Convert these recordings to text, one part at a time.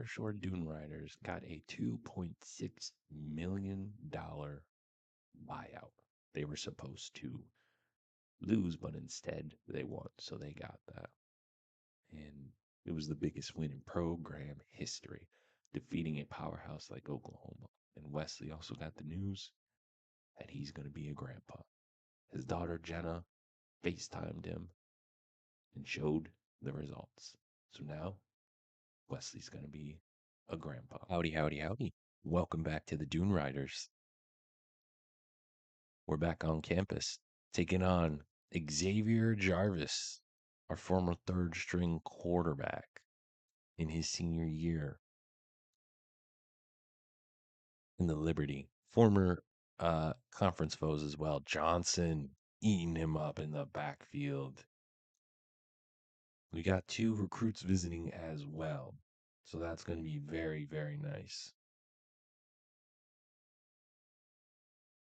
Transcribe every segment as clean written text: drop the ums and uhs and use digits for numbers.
Shore Dune Riders got a $2.6 million buyout. They were supposed to lose, but instead they won, so they got that. And it was the biggest win in program history, defeating a powerhouse like Oklahoma. And Wesley also got the news that he's going to be a grandpa. His daughter Jenna FaceTimed him and showed the results. So now Wesley's going to be a grandpa. Howdy, howdy, howdy. Welcome back to the Dune Riders. We're back on campus, taking on Xavier Jarvis, our former third string quarterback in his senior year in the Liberty. Former conference foes as well. Johnson eating him up in the backfield. We got 2 recruits visiting as well. So that's going to be very, very nice.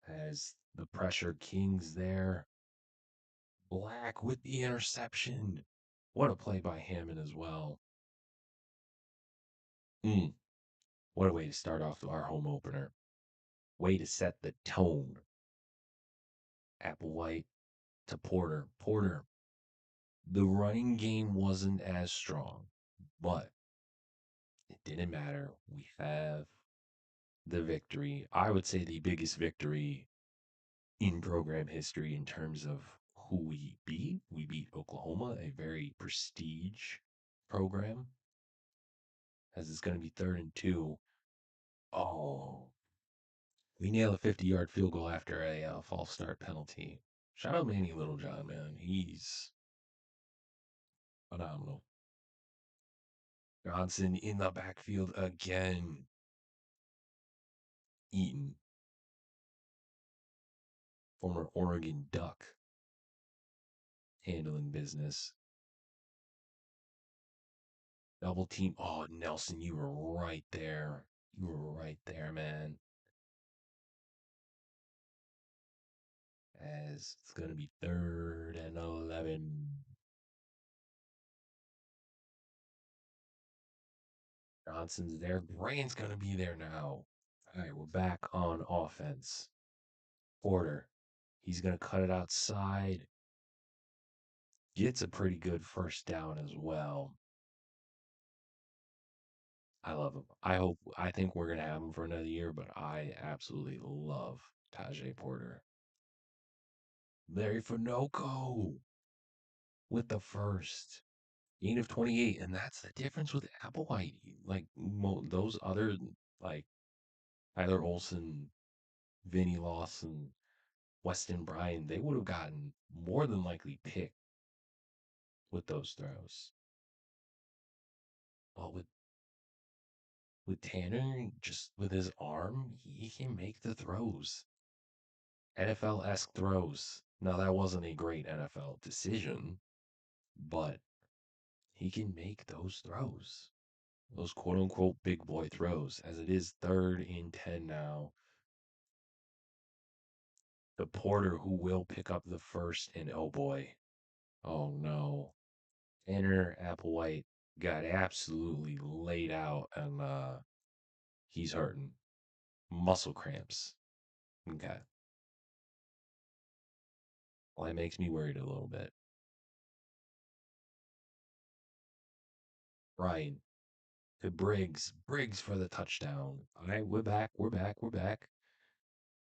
As the pressure kings there. Black with the interception. What a play by Hammond as well. What a way to start off our home opener. Way to set the tone. Applewhite to Porter. Porter. The running game wasn't as strong, but it didn't matter. We have the victory. I would say the biggest victory in program history in terms of who we beat. We beat Oklahoma, a very prestige program, as it's going to be 3rd and 2. Oh, we nail a 50-yard field goal after a false start penalty. Shout out Manny Littlejohn, man. He's phenomenal. Johnson in the backfield again. Eaton, former Oregon Duck, handling business. Double team. Oh, Nelson, you were right there. You were right there, man. As it's going to be 3rd and 11. Johnson's there. Grant's going to be there now. All right, we're back on offense. Porter, he's going to cut it outside. Gets a pretty good first down as well. I love him. I think we're going to have him for another year, but I absolutely love Taji Porter. Larry Finoco with the first. Gain of 28, and that's the difference with Applewhite. Like those other, like Tyler Olson, Vinny Lawson, Weston Bryan, they would have gotten more than likely picked with those throws. But with Tanner, just with his arm, he can make the throws. NFL-esque throws. Now, that wasn't a great NFL decision, but he can make those throws. Those quote-unquote big boy throws, as it is 3rd and 10 now. The Porter who will pick up the first, and oh boy. Oh no. Tanner Applewhite got absolutely laid out, and he's hurting. Muscle cramps. Okay. Well, that makes me worried a little bit. Ryan to Briggs. Briggs for the touchdown. All right, we're back. We're back. We're back.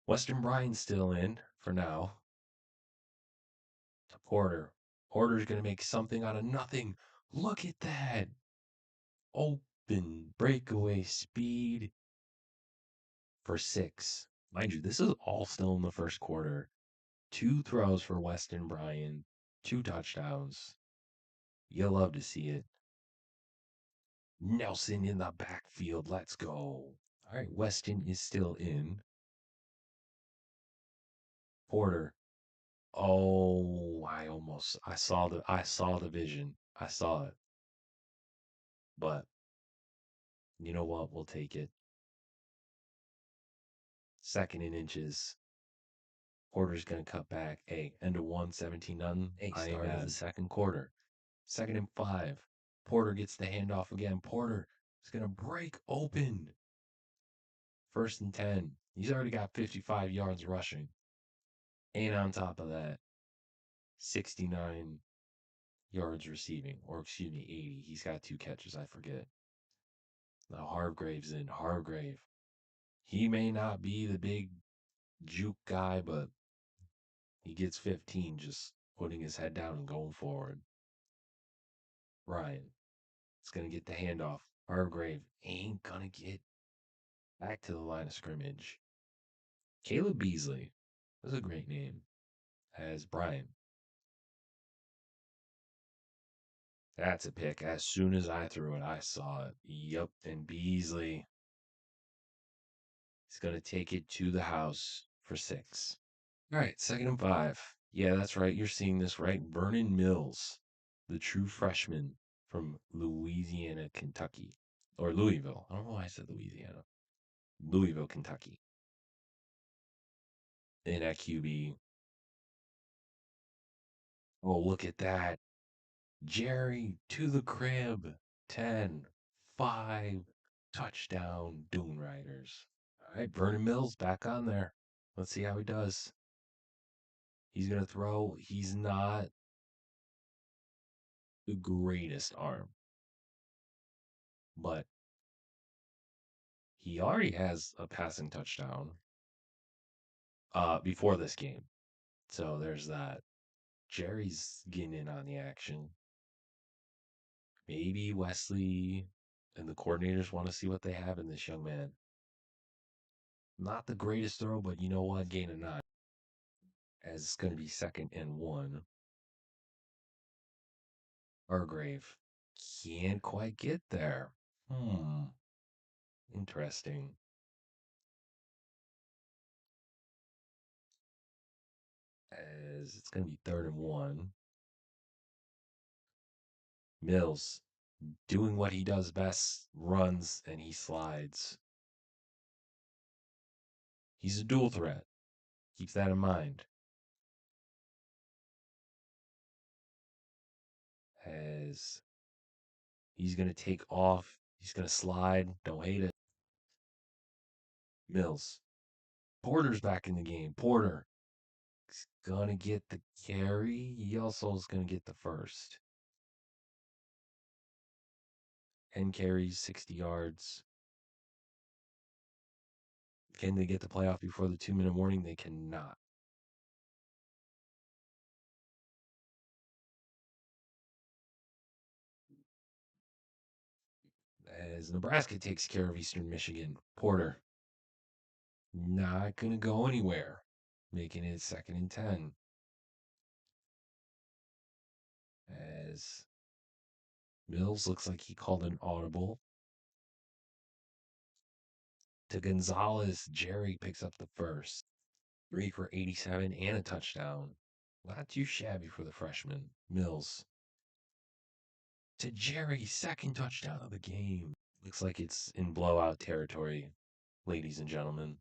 Weston Bryan's still in for now. To Porter. Porter's going to make something out of nothing. Look at that. Open breakaway speed for 6. Mind you, this is all still in the first quarter. 2 throws for Weston Bryan, 2 touchdowns. You'll love to see it. Nelson in the backfield. Let's go. All right, Weston is still in. Porter. Oh, I saw the vision. I saw it. But you know what? We'll take it. 2nd and inches. Porter's going to cut back. Hey, end of 1, 17-0. Hey, start of the second quarter. 2nd and 5. Porter gets the handoff again. Porter It's going to break open. 1st and 10. He's already got 55 yards rushing. And on top of that, 69 yards receiving, or excuse me, 80. He's got 2 catches, I forget. Now Hargrave's in. Hargrave. He may not be the big juke guy, but he gets 15 just putting his head down and going forward. Ryan is going to get the handoff. Hargrave ain't going to get back to the line of scrimmage. Caleb Beasley. That's a great name. As Brian. That's a pick. As soon as I threw it, I saw it. Yup. And Beasley is going to take it to the house for 6. All right, 2nd and 5. Yeah, that's right. You're seeing this right. Vernon Mills, the true freshman from Louisiana, Kentucky. Or Louisville. I don't know why I said Louisiana. Louisville, Kentucky. In at QB. Oh, look at that. Jerry to the crib. 10, 5, touchdown, Dune Riders. All right, Vernon Mills back on there. Let's see how he does. He's going to throw. He's not the greatest arm, but he already has a passing touchdown before this game. So there's that. Jerry's getting in on the action. Maybe Wesley and the coordinators want to see what they have in this young man. Not the greatest throw, but you know what? Gain a 9. As it's going to be 2nd and 1. Hargrave can't quite get there. Interesting. As it's going to be 3rd and 1. Mills doing what he does best, runs and he slides. He's a dual threat. Keep that in mind. As he's going to take off, he's going to slide. Don't hate it. Mills. Porter's back in the game. Porter is going to get the carry. He also is going to get the first. 10 carries, 60 yards. Can they get the playoff before the 2-minute warning? They cannot. As Nebraska takes care of Eastern Michigan. Porter. Not going to go anywhere. Making it 2nd and 10. As Mills looks like he called an audible. To Gonzalez, Jerry picks up the first. 3 for 87 and a touchdown. Not too shabby for the freshman. Mills. To Jerry, 2nd touchdown of the game. Looks like it's in blowout territory, ladies and gentlemen.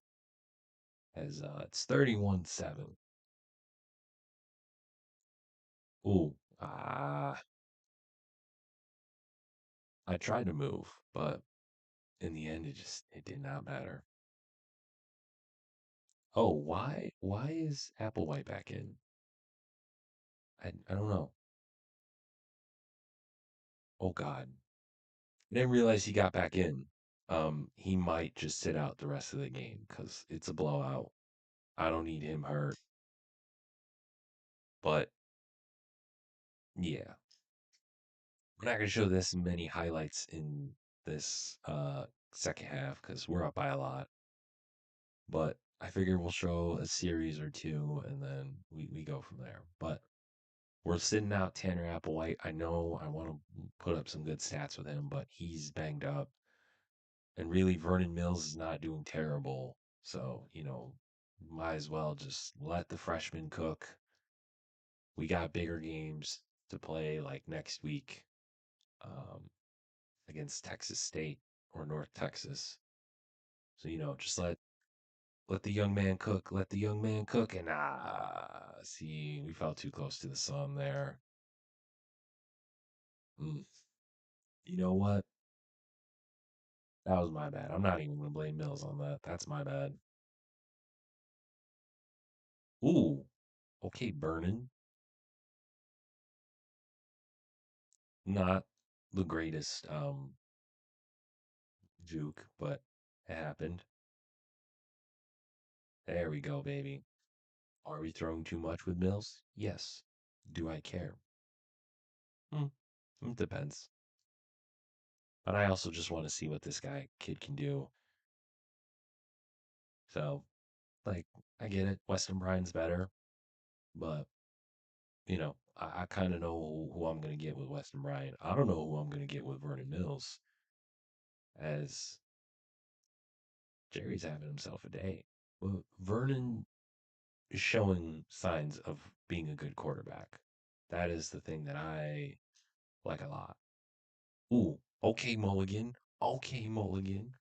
As it's 31-7. Ooh, I tried to move, but in the end, it did not matter. Oh, why is Applewhite back in? I don't know. Oh God, I didn't realize he got back in. He might just sit out the rest of the game because it's a blowout. I don't need him hurt, but yeah, we're not gonna show this many highlights in this second half because we're up by a lot. But I figure we'll show a series or two and then we go from there. But we're sitting out Tanner Applewhite. I know I want to put up some good stats with him, but he's banged up. And really, Vernon Mills is not doing terrible. So, might as well just let the freshman cook. We got bigger games to play like next week um, against Texas State or North Texas. So, just let the young man cook. Let the young man cook. And see, we fell too close to the sun there. You know what? That was my bad. I'm not even going to blame Mills on that. That's my bad. Ooh. Okay, Vernon. Not the greatest juke, but it happened. There we go, baby. Are we throwing too much with Mills? Yes. Do I care? It depends. But I also just want to see what this kid can do. So, like, I get it. Weston Bryan's better, but I kind of know who I'm going to get with Weston Bryan. I don't know who I'm going to get with Vernon Mills, as Jerry's having himself a day. Well, Vernon is showing signs of being a good quarterback. That is the thing that I like a lot. Ooh, okay, Mulligan. Okay, Mulligan.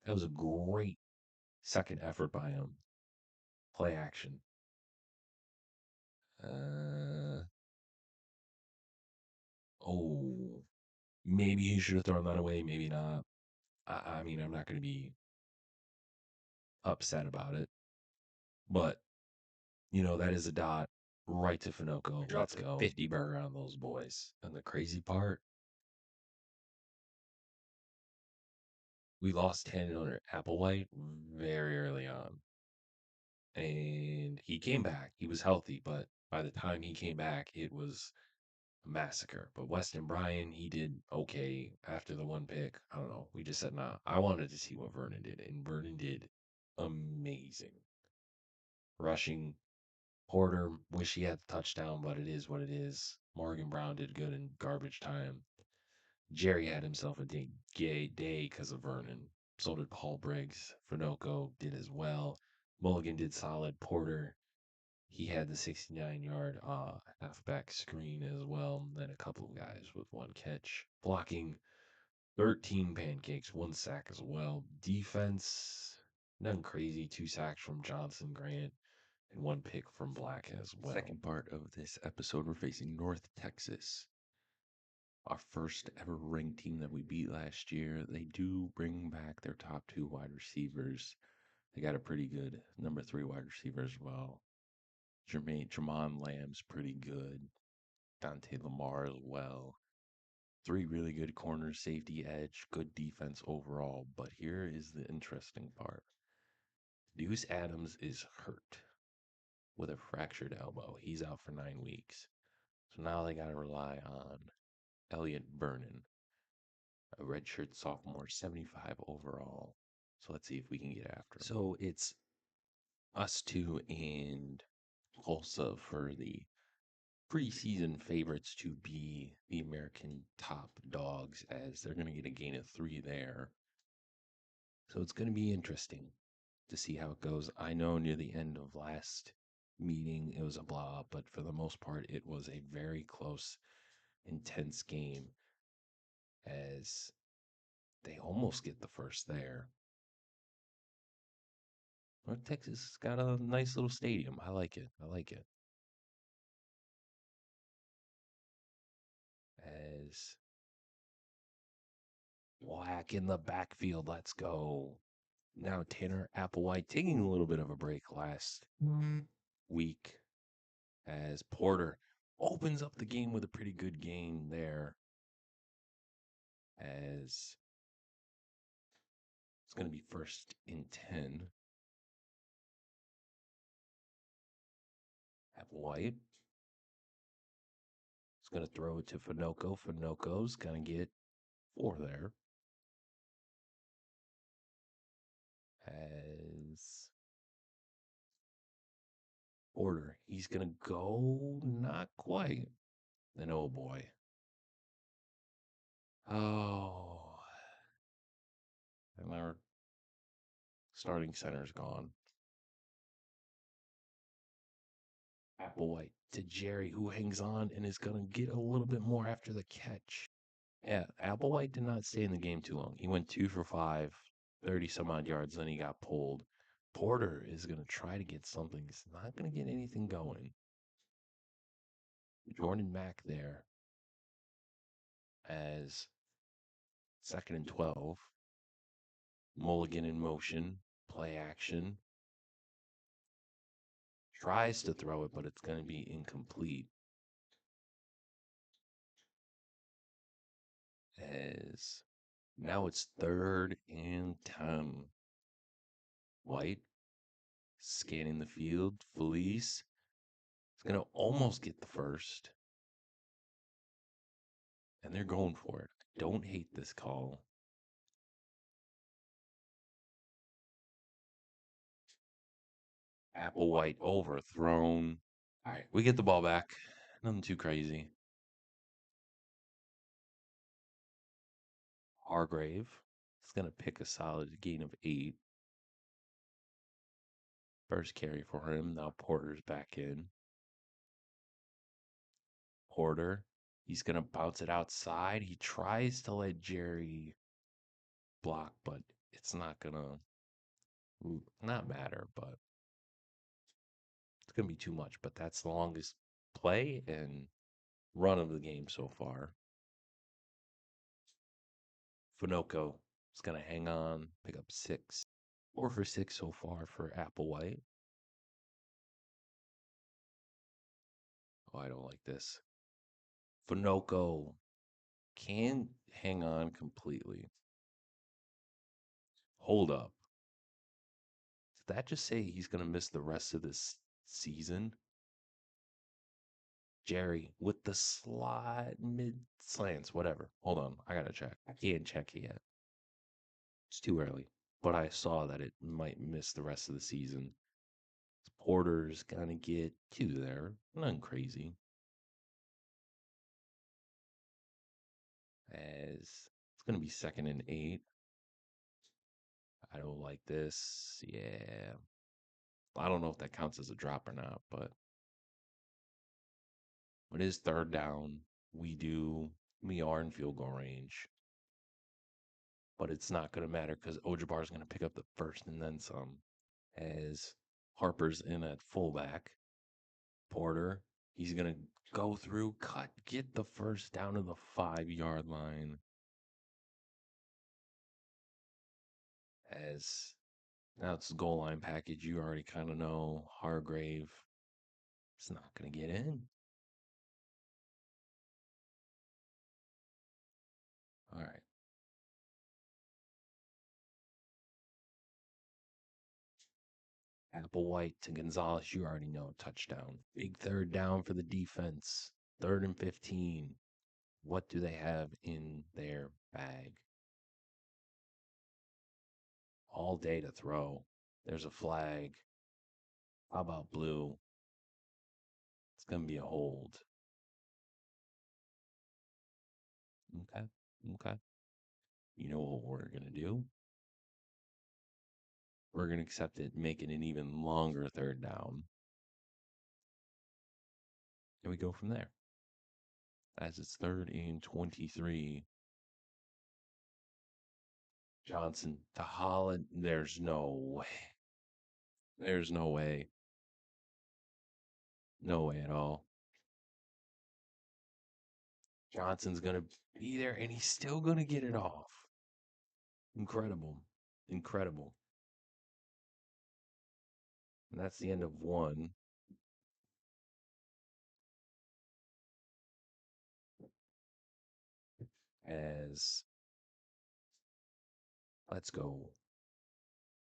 That was a great second effort by him. Play action. Oh, maybe he should have thrown that away. Maybe not. I mean, I'm not going to be upset about it. But, that is a dot right to Finoco. Let's go. 50 burger on those boys. And the crazy part, we lost 10 on Applewhite very early on. And he came back. He was healthy, but by the time he came back, it was a massacre. But Weston Bryan, he did okay after the one pick. I don't know. We just said, nah. I wanted to see what Vernon did, and Vernon did amazing. Rushing Porter, wish he had the touchdown, but it is what it is. Morgan Brown did good in garbage time. Jerry had himself a day because of Vernon. So did Paul Briggs. Finoco did as well. Mulligan did solid. Porter, he had the 69-yard halfback screen as well. And then a couple of guys with one catch. Blocking 13 pancakes, one sack as well. Defense, nothing crazy. 2 sacks from Johnson, Grant, and 1 pick from Black as well. Second part of this episode, we're facing North Texas. Our first ever ranked team that we beat last year. They do bring back their top 2 wide receivers. They got a pretty good number 3 wide receiver as well. Jamon Lamb's pretty good. Dante Lamar as well. 3 really good corners, safety edge, good defense overall. But here is the interesting part. Deuce Adams is hurt with a fractured elbow. He's out for 9 weeks. So now they got to rely on Elliot Vernon, a redshirt sophomore, 75 overall. So let's see if we can get after him. So it's us 2 and Tulsa for the preseason favorites to be the American top dogs, as they're going to get a gain of 3 there. So it's going to be interesting to see how it goes. I know near the end of last meeting it was a blowout, but for the most part it was a very close, intense game, as they almost get the first there. North Texas has got a nice little stadium. I like it. As Whack in the backfield. Let's go. Now Tanner Applewhite taking a little bit of a break last week, as Porter opens up the game with a pretty good game there, as it's going to be 1st and 10. Applewhite is going to throw it to Finoco. Finoco's going to get 4 there, as Porter, he's going to go not quite. And oh boy. Oh. And our starting center's gone. Applewhite to Jerry, who hangs on and is going to get a little bit more after the catch. Yeah, Applewhite did not stay in the game too long. He went 2 for 5, 30 some odd yards, then he got pulled. Porter is going to try to get something. He's not going to get anything going. Jordan Mack there, as 2nd and 12. Mulligan in motion. Play action. Tries to throw it, but it's going to be incomplete. As now it's 3rd and 10. White scanning the field. Felice is going to almost get the first. And they're going for it. Don't hate this call. Applewhite overthrown. All right, we get the ball back. Nothing too crazy. Hargrave is going to pick a solid gain of 8. First carry for him. Now Porter's back in. Porter, he's going to bounce it outside. He tries to let Jerry block, but it's not going to not matter, but it's going to be too much. But that's the longest play and run of the game so far. Finoco is going to hang on, pick up 6. 4 for 6 so far for Applewhite. Oh, I don't like this. Finoco can hang on completely. Hold up. Did that just say he's going to miss the rest of this season? Jerry with the slide, mid slants, whatever. Hold on. I got to check. I can't check it yet. It's too early. But I saw that it might miss the rest of the season. Porter's going to get 2 there. Nothing crazy. As it's going to be 2nd and 8. I don't like this. Yeah. I don't know if that counts as a drop or not, but it is 3rd down. We are in field goal range. But it's not going to matter because Ojabar is going to pick up the first and then some. As Harper's in at fullback. Porter, he's going to go through, get the first down to the 5-yard line. As now it's the goal line package. You already kind of know Hargrave is not going to get in. All right. Applewhite to Gonzalez, you already know, touchdown. Big 3rd down for the defense. 3rd and 15. What do they have in their bag? All day to throw. There's a flag. How about blue? It's going to be a hold. Okay. Okay. You know what we're going to do? We're going to accept it, make it an even longer 3rd down. And we go from there. As it's 3rd and 23. Johnson to Holland. There's no way. There's no way. No way at all. Johnson's going to be there, and he's still going to get it off. Incredible. Incredible. And that's the end of 1. As let's go.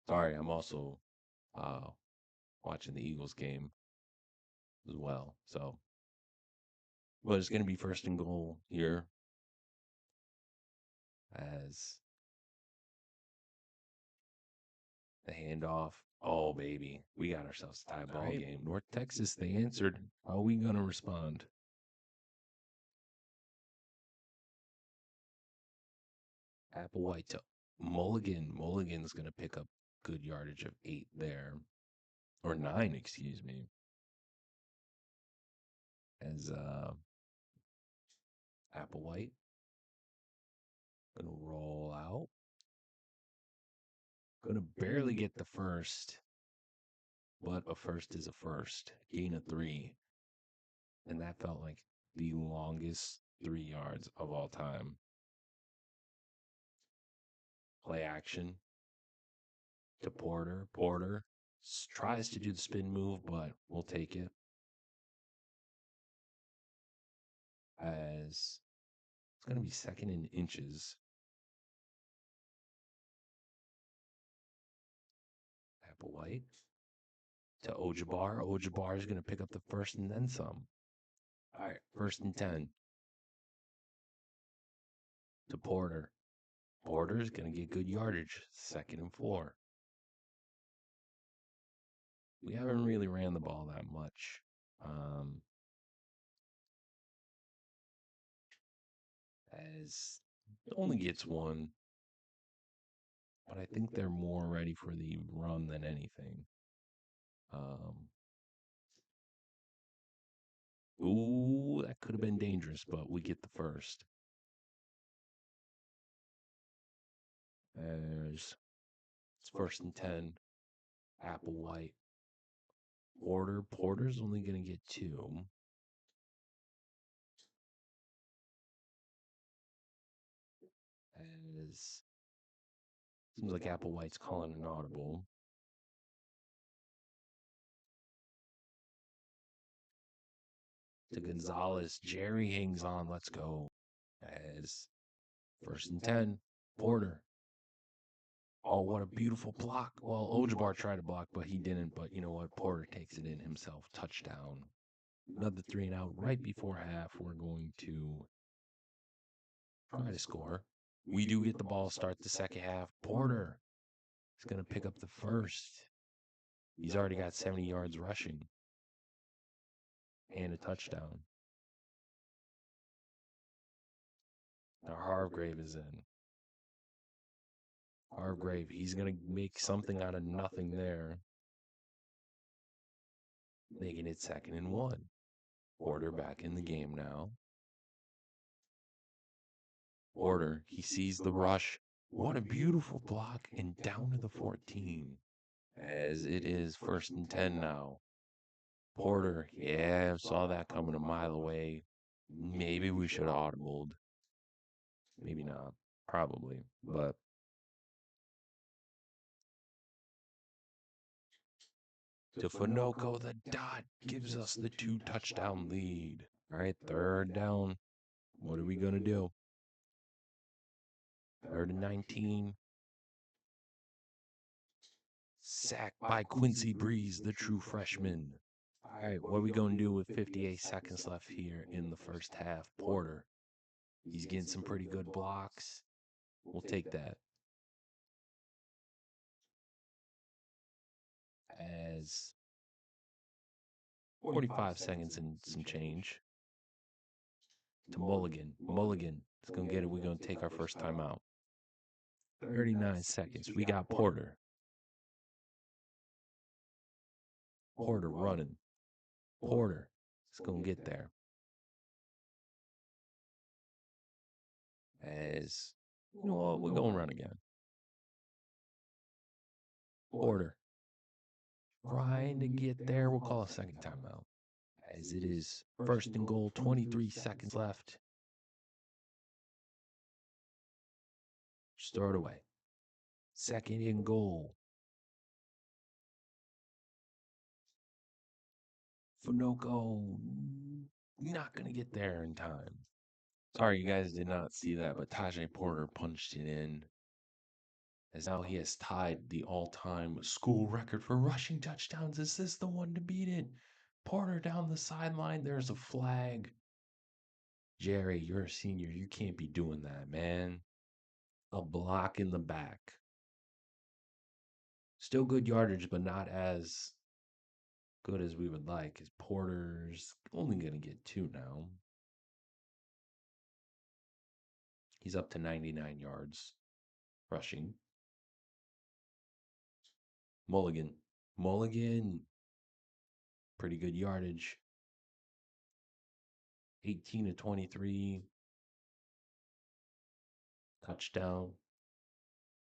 Sorry, I'm also watching the Eagles game as well. So, but it's going to be 1st and goal here. As the handoff. Oh, baby. We got ourselves a tie ball game. North Texas, they answered. How are we going to respond? Applewhite to Mulligan. Mulligan's going to pick up good yardage of 8 there. Or 9, excuse me. As Applewhite going to roll out. Going to barely get the first. But a first is a first. Gain of 3. And that felt like the longest 3 yards of all time. Play action to Porter. Porter tries to do the spin move, but we'll take it. As it's going to be second in inches. Applewhite to Ojabar. Ojabar is going to pick up the first and then some. All right, 1st and 10 to Porter. Porter's going to get good yardage. 2nd and 4. We haven't really ran the ball that much. As only gets one, but I think they're more ready for the run than anything. Ooh, that could have been dangerous, but we get the first. As it's 1st and 10. Applewhite. Porter's only going to get 2. As seems like Applewhite's calling an audible. To Gonzalez. Jerry hangs on. Let's go. As 1st and 10. Porter. Oh, what a beautiful block. Well, Ojabar tried to block, but he didn't. But you know what? Porter takes it in himself. Touchdown. Another 3 and out right before half. We're going to try to score. We do get the ball, start the second half. Porter is going to pick up the first. He's already got 70 yards rushing and a touchdown. Now Hargrave is in. Hargrave, he's going to make something out of nothing there. Making it 2nd and 1. Porter back in the game now. Porter, he sees the rush. What a beautiful block, and down to the 14. As it is 1st and 10 now. Porter, yeah, saw that coming a mile away. Maybe we should have audibled. Maybe not. Probably. But to Finoco, the dot gives us the 2-touchdown lead. All right, 3rd down. What are we going to do? 3rd and 19. Sacked by Quincy Breeze, the true freshman. All right, what are we going to do with 58 seconds left here in the first half? Porter, he's getting some pretty good blocks. We'll take that. As 45 seconds and some change to Mulligan. Mulligan is going to get it. We're going to take our first time out. 39 seconds. We got Porter. Porter running. Porter is going to get there. As, you know what, we're going to run again. Porter trying to get there. We'll call a second timeout. As it is 1st and goal, 23 seconds left. Just throw it away. 2nd and goal. Finoco not going to get there in time. Sorry, you guys did not see that, but Taji Porter punched it in. As now he has tied the all-time school record for rushing touchdowns. Is this the one to beat it? Porter down the sideline. There's a flag. Jerry, you're a senior. You can't be doing that, man. A block in the back. Still good yardage, but not as good as we would like. As Porter's only going to get 2 now. He's up to 99 yards rushing. Mulligan. Mulligan. Pretty good yardage. 18 to 23. Touchdown.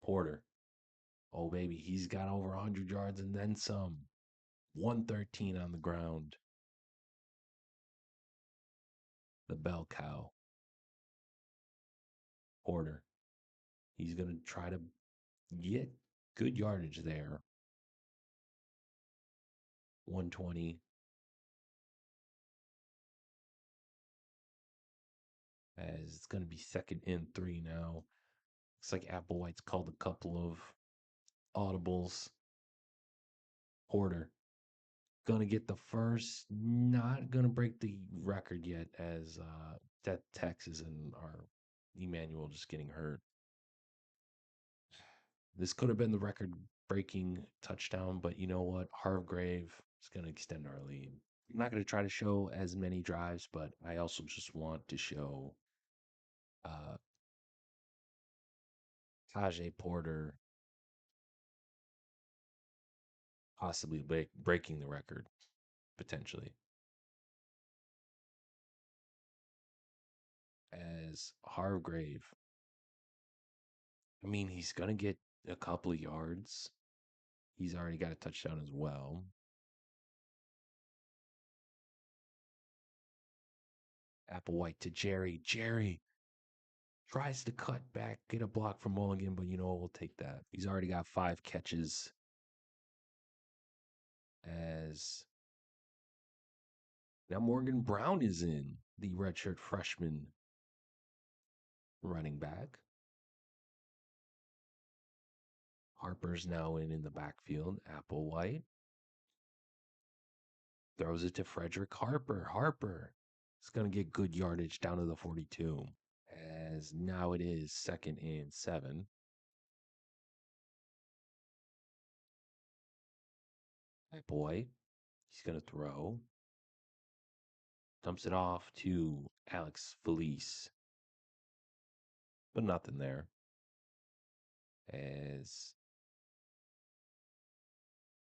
Porter. Oh, baby. He's got over 100 yards and then some. 113 on the ground. The bell cow. Porter. He's going to try to get good yardage there. 120. As it's going to be 2nd and 3 now. Looks like Applewhite's called a couple of audibles. Porter gonna get the first, not gonna break the record yet, as that Texas and our Emmanuel just getting hurt. This could have been the record breaking touchdown, but you know what? Hargrave is gonna extend our lead. I'm not gonna try to show as many drives, but I also just want to show uh Taji Porter possibly breaking the record potentially. As Hargrave, I mean, he's going to get a couple of yards. He's already got a touchdown as well. Applewhite to Jerry. Jerry tries to cut back, get a block from Mulligan, but you know what? We'll take that. He's already got 5 catches. As now Morgan Brown is in, the redshirt freshman running back. Harper's now in the backfield. Applewhite throws it to Frederick Harper. Harper is going to get good yardage down to the 42. As now it is 2nd and 7. Applewhite, he's going to throw. Dumps it off to Alex Felice. But nothing there. As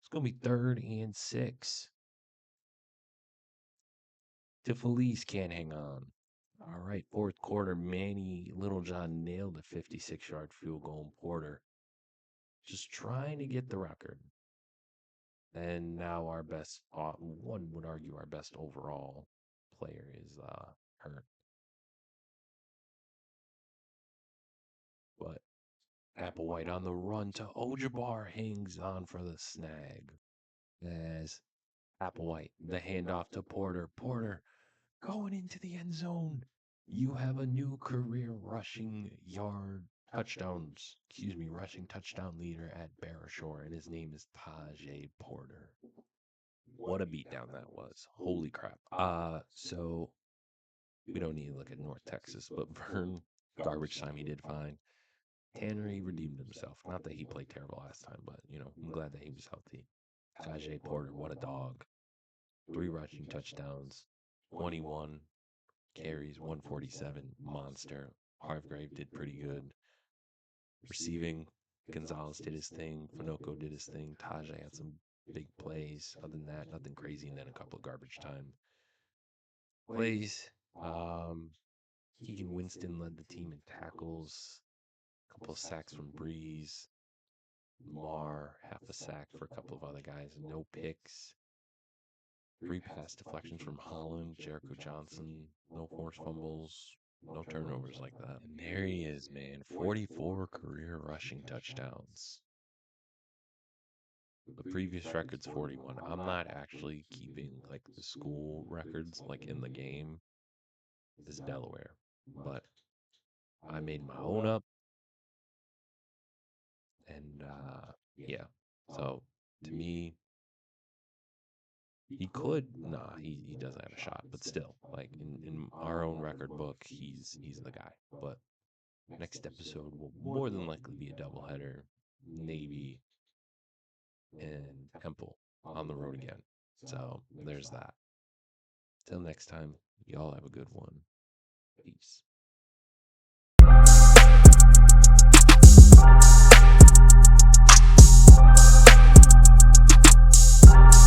it's going to be 3rd and 6. DeFelice can't hang on. All right, 4th quarter, Manny Littlejohn nailed a 56-yard field goal. And Porter just trying to get the record. And now our best, one would argue our best overall player is hurt. But Applewhite on the run to Ojabar hangs on for the snag. As Applewhite, the handoff to Porter. Porter going into the end zone. You have a new career rushing touchdown leader at Barrashore, and his name is Taji Porter. What a beatdown that was. Holy crap. So we don't need to look at North Texas, but Vern, garbage time, he did fine. Tanner, he redeemed himself. Not that he played terrible last time, but, I'm glad that he was healthy. Taji Porter, what a dog. 3 rushing touchdowns, 21 carries, 147, monster. Hargrave did pretty good. Receiving, Gonzalez did his thing. Finoco did his thing. Tajay had some big plays. Other than that, nothing crazy. And then a couple of garbage time plays. Keegan Winston led the team in tackles. A couple of sacks from Breeze. Lamar, half a sack for a couple of other guys. No picks. 3 pass deflections from Holland, Jericho Johnson. No forced fumbles. No turnovers like that. And there he is, man. 44 career rushing touchdowns. The previous record's 41. I'm not actually keeping like the school records like in the game. This is Delaware. But I made my own up. And yeah. So to me, he could. Nah, he doesn't have a shot. But still, like in our own record book, he's the guy. But next episode will more than likely be a doubleheader. Navy and Temple on the road again. So there's that. Till next time, y'all have a good one. Peace.